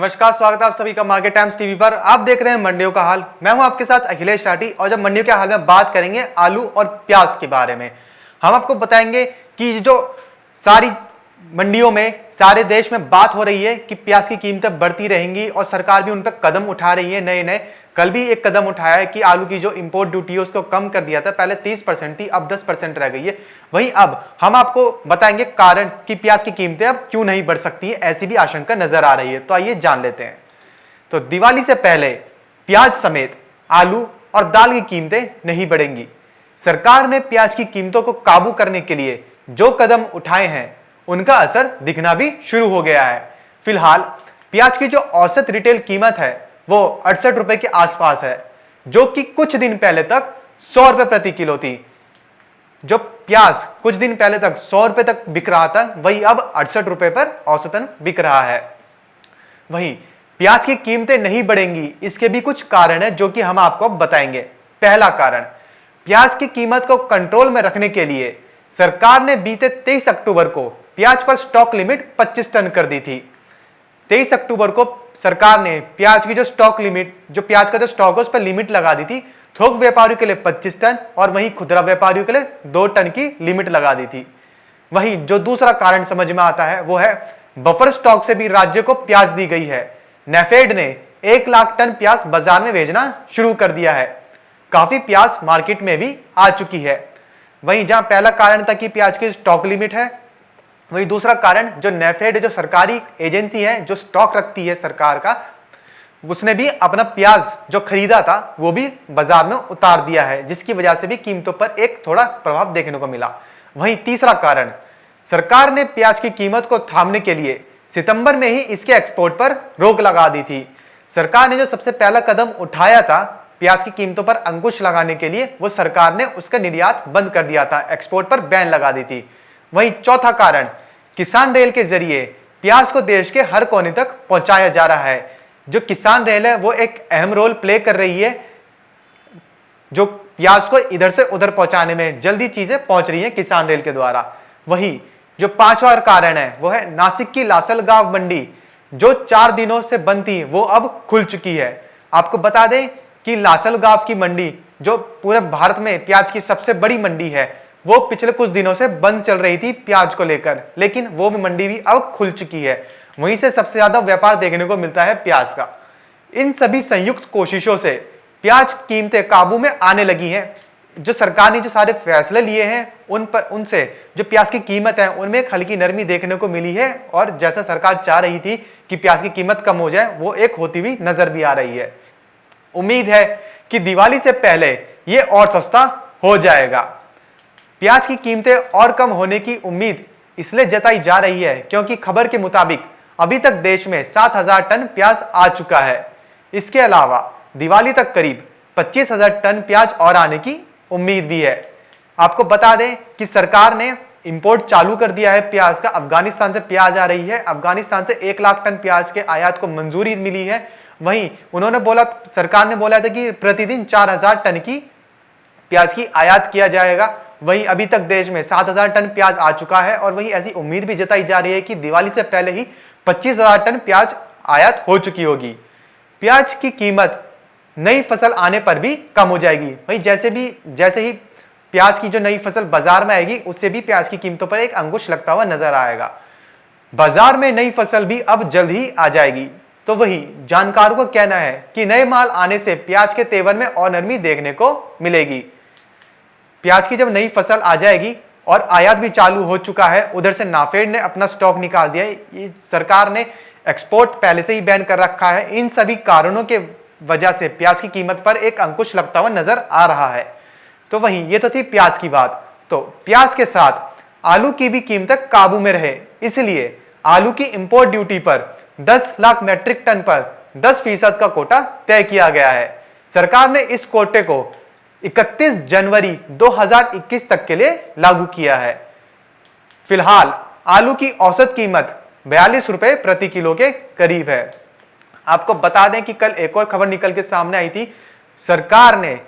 नमस्कार, स्वागत है आप सभी का मार्केट टाइम्स टीवी पर। आप देख रहे हैं मंडियों का हाल। मैं हूं आपके साथ अखिलेश राठी और जब मंडियों के हाल में बात करेंगे आलू और प्याज के बारे में, हम आपको बताएंगे कि जो सारी मंडियों में सारे देश में बात हो रही है कि प्याज की कीमतें बढ़ती रहेंगी और सरकार भी उन पर कदम उठा रही है नए नए। कल भी एक कदम उठाया है कि आलू की जो इंपोर्ट ड्यूटी है उसको कम कर दिया था, पहले 30% थी, अब 10% रह गई है। वहीं अब हम आपको बताएंगे कारण कि प्याज की कीमतें अब क्यों नहीं बढ़ सकती है, ऐसी भी आशंका नजर आ रही है। तो आइए जान लेते हैं। तो दिवाली से पहले प्याज समेत आलू और दाल की कीमतें नहीं बढ़ेंगी। सरकार ने प्याज की कीमतों को काबू करने के लिए जो कदम उठाए हैं उनका असर दिखना भी शुरू हो गया है। फिलहाल प्याज की जो औसत रिटेल कीमत है वो 68 रुपए के आसपास है, जो कि कुछ दिन पहले तक 100 रुपए प्रति किलो थी। जो प्याज कुछ दिन पहले तक 100 रुपए तक बिक रहा था, वही अब 68 रुपए पर औसतन बिक रहा है। वहीं प्याज की कीमतें नहीं बढ़ेंगी, इसके भी कुछ कारण है जो कि हम आपको बताएंगे। पहला कारण, प्याज की कीमत को कंट्रोल में रखने के लिए सरकार ने बीते 23 अक्टूबर को प्याज पर स्टॉक लिमिट 25 टन कर दी थी। 23 अक्टूबर को सरकार ने प्याज की जो स्टॉक लिमिट, जो प्याज का जो स्टॉक है उस पर लिमिट लगा दी थी। थोक व्यापारियों के लिए 25 टन और वहीं खुदरा व्यापारियों के लिए 2 टन की लिमिट लगा दी थी। वहीं जो दूसरा कारण समझ में आता है वो है बफर स्टॉक से भी राज्य को प्याज दी गई है। नेफेड ने 1 लाख टन प्याज बाजार में भेजना शुरू कर दिया है। काफी प्याज मार्केट में भी आ चुकी है। वहीं जहां पहला कारण था कि प्याज की स्टॉक लिमिट है, वही दूसरा कारण जो नेफेड, जो सरकारी एजेंसी है जो स्टॉक रखती है सरकार का, उसने भी अपना प्याज जो खरीदा था वो भी बाजार में उतार दिया है, जिसकी वजह से भी कीमतों पर एक थोड़ा प्रभाव देखने को मिला। वहीं तीसरा कारण, सरकार ने प्याज की कीमत को थामने के लिए सितंबर में ही इसके एक्सपोर्ट पर रोक लगा दी थी। सरकार ने जो सबसे पहला कदम उठाया था प्याज की कीमतों पर अंकुश लगाने के लिए, वो सरकार ने उसका निर्यात बंद कर दिया था, एक्सपोर्ट पर बैन लगा दी थी। वहीं चौथा कारण, किसान रेल के जरिए प्याज को देश के हर कोने तक पहुंचाया जा रहा है। जो किसान रेल है वो एक अहम रोल प्ले कर रही है, जो प्याज को इधर से उधर पहुंचाने में जल्दी चीजें पहुंच रही हैं किसान रेल के द्वारा। वहीं जो पांचवा कारण है वो है नासिक की लासलगांव मंडी, जो 4 दिनों से बंद थी वो अब खुल चुकी है। आपको बता दें कि लासलगांव की मंडी जो पूरे भारत में प्याज की सबसे बड़ी मंडी है, वो पिछले कुछ दिनों से बंद चल रही थी प्याज को लेकर, लेकिन वो मंडी भी अब खुल चुकी है। वहीं से सबसे ज्यादा व्यापार देखने को मिलता है प्याज का। इन सभी संयुक्त कोशिशों से प्याज कीमतें काबू में आने लगी हैं। जो सरकार ने जो सारे फैसले लिए हैं उनसे जो प्याज की कीमत है उनमें एक हल्की नरमी देखने को मिली है, और जैसा सरकार चाह रही थी कि प्याज की कीमत कम हो जाए, वो एक होती हुई नजर भी आ रही है। उम्मीद है कि दिवाली से पहले ये और सस्ता हो जाएगा। प्याज की कीमतें और कम होने की उम्मीद इसलिए जताई जा रही है क्योंकि खबर के मुताबिक अभी तक देश में 7000 टन प्याज आ चुका है। इसके अलावा दिवाली तक करीब 25,000 टन प्याज और आने की उम्मीद भी है। आपको बता दें कि सरकार ने इंपोर्ट चालू कर दिया है प्याज का। अफगानिस्तान से प्याज आ रही है। अफगानिस्तान से 1 लाख टन प्याज के आयात को मंजूरी मिली है। वहीं उन्होंने बोला, सरकार ने बोला था कि प्रतिदिन 4000 टन की प्याज की आयात किया जाएगा। वहीं अभी तक देश में 7000 टन प्याज आ चुका है, और वहीं ऐसी उम्मीद भी जताई जा रही है कि दिवाली से पहले ही 25,000 टन प्याज आयात हो चुकी होगी। प्याज की कीमत नई फसल आने पर भी कम हो जाएगी। वहीं जैसे ही प्याज की जो नई फसल बाजार में आएगी, उससे भी प्याज की कीमतों पर एक अंकुश लगता हुआ नजर आएगा। बाजार में नई फसल भी अब जल्द ही आ जाएगी। तो वही जानकारों का कहना है कि नए माल आने से प्याज के तेवर में और नरमी देखने को मिलेगी। प्याज की जब नई फसल आ जाएगी और आयात भी चालू हो चुका है, उधर से नाफेड ने अपना स्टॉक निकाल दिया है, ये सरकार ने एक्सपोर्ट पहले से ही बैन कर रखा है। इन सभी कारणों के वजह से प्याज की कीमत पर एक अंकुश लगता हुआ नजर आ रहा है। तो वहीं ये तो थी प्याज की बात। तो प्याज के साथ आलू की भी कीमत काबू में रहे, इसलिए आलू की इंपोर्ट ड्यूटी पर 10 लाख मैट्रिक टन पर 10% का कोटा तय किया गया है। सरकार ने इस कोटे को 31 जनवरी 2021 तक के लिए लागू किया है। फिलहाल आलू की औसत कीमत 42 रुपए प्रति किलो के करीब है। आपको बता दें कि कल एक और खबर निकल के सामने आई थी। सरकार ने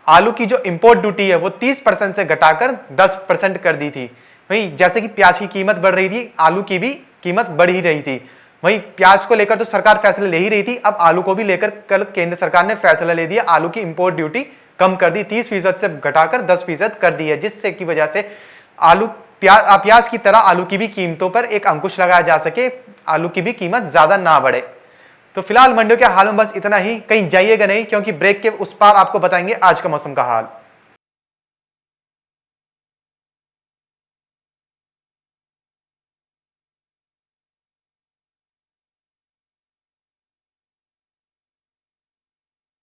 आलू की जो इंपोर्ट ड्यूटी है वो 30% से घटाकर 10% कर दी थी। वहीं जैसे कि प्याज की कीमत बढ़ रही थी, आलू की भी कीमत बढ़ ही रही थी। वहीं प्याज को लेकर तो सरकार फैसला ले ही रही थी, अब आलू को भी लेकर कल केंद्र सरकार ने फैसला ले दिया। आलू की इंपोर्ट ड्यूटी कम कर दी, 30% से घटाकर 10% कर दी है, जिससे की वजह से प्याज की तरह आलू की भी कीमतों पर एक अंकुश लगाया जा सके, आलू की भी कीमत ज्यादा ना बढ़े। तो फिलहाल मंडियों के हाल में बस इतना ही, कहीं जाइएगा नहीं, क्योंकि ब्रेक के उस पार आपको बताएंगे आज का मौसम का हाल।